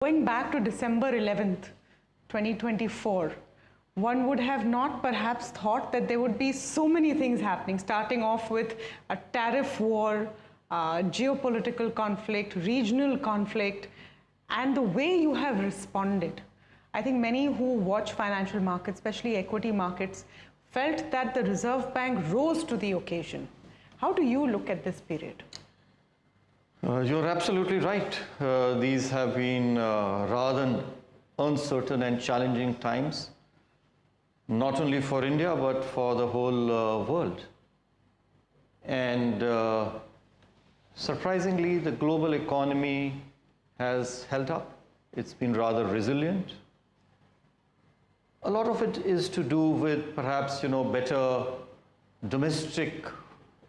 Going back to December 11th, 2024, one would have not perhaps thought that there would be so many things happening, starting off with a tariff war, geopolitical conflict, regional conflict, and the way you have responded. I think many who watch financial markets, especially equity markets, felt that the Reserve Bank rose to the occasion. How do you look at this period? You're absolutely right. These have been rather uncertain and challenging times, not only for India, but for the whole world. And surprisingly, the global economy has held up. It's been rather resilient. A lot of it is to do with perhaps, better domestic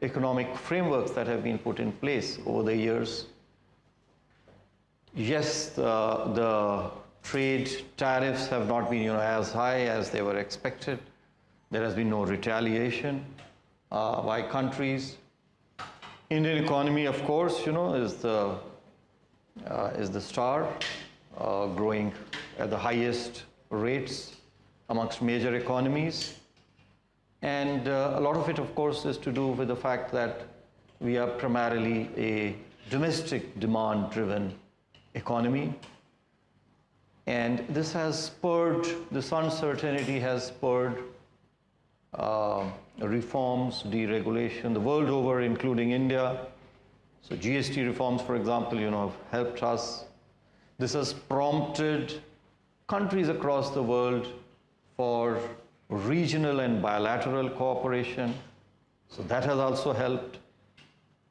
economic frameworks that have been put in place over the years. Yes, the trade tariffs have not been, as high as they were expected. There has been no retaliation by countries. Indian economy, of course, is the star, growing at the highest rates amongst major economies. And a lot of it, of course, is to do with the fact that we are primarily a domestic demand-driven economy. And this has spurred, this uncertainty has spurred reforms, deregulation, the world over, including India. So GST reforms, for example, have helped us. This has prompted countries across the world for regional and bilateral cooperation, so that has also helped.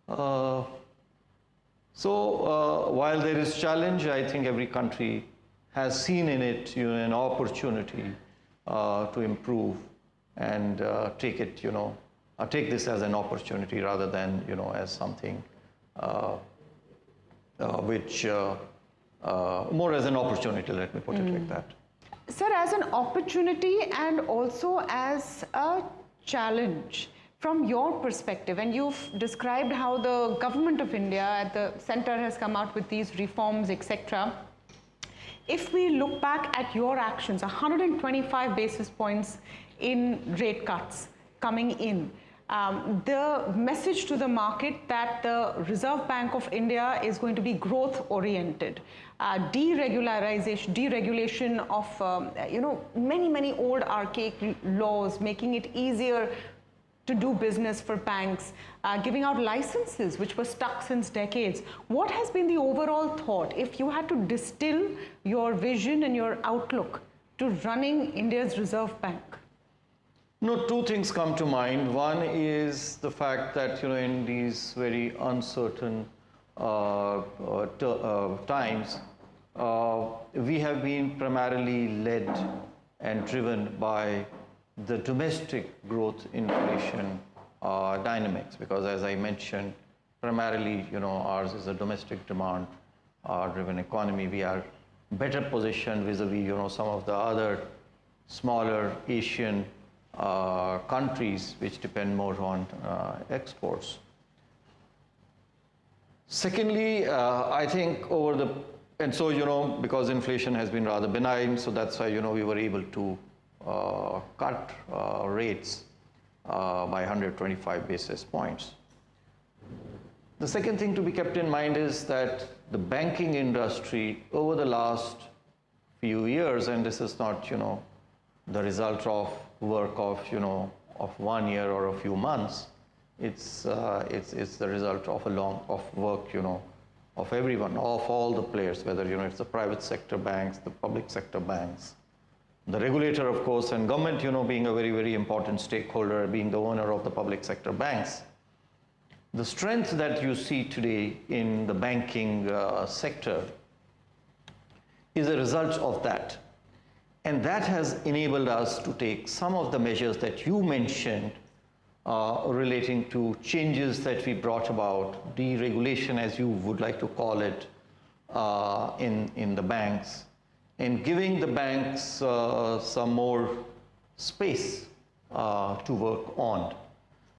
While there is challenge, I think every country has seen in it an opportunity to improve and take this as an opportunity rather than as something which more as an opportunity, let me put it like that. Sir, as an opportunity and also as a challenge, from your perspective, and you've described how the government of India at the center has come out with these reforms, etc. If we look back at your actions, 125 basis points in rate cuts coming in, the message to the market that the Reserve Bank of India is going to be growth-oriented, deregulation of many old archaic laws, making it easier to do business for banks, giving out licenses which were stuck since decades. What has been the overall thought, if you had to distill your vision and your outlook to running India's Reserve Bank? Two things come to mind. One is the fact that, in these very uncertain times, we have been primarily led and driven by the domestic growth inflation dynamics, because as I mentioned, primarily, ours is a domestic demand driven economy. We are better positioned vis-a-vis, some of the other smaller Asian countries which depend more on exports. Secondly, I think because inflation has been rather benign, so that's why, we were able to cut rates by 125 basis points. The second thing to be kept in mind is that the banking industry over the last few years, and this is not, the result of work of 1 year or a few months. It's the result of work of everyone, of all the players, whether it's the private sector banks, the public sector banks, the regulator, of course, and government being a very important stakeholder, being the owner of the public sector banks. The strength that you see today in the banking sector is a result of that. And that has enabled us to take some of the measures that you mentioned relating to changes that we brought about, deregulation as you would like to call it, in the banks, and giving the banks some more space to work on.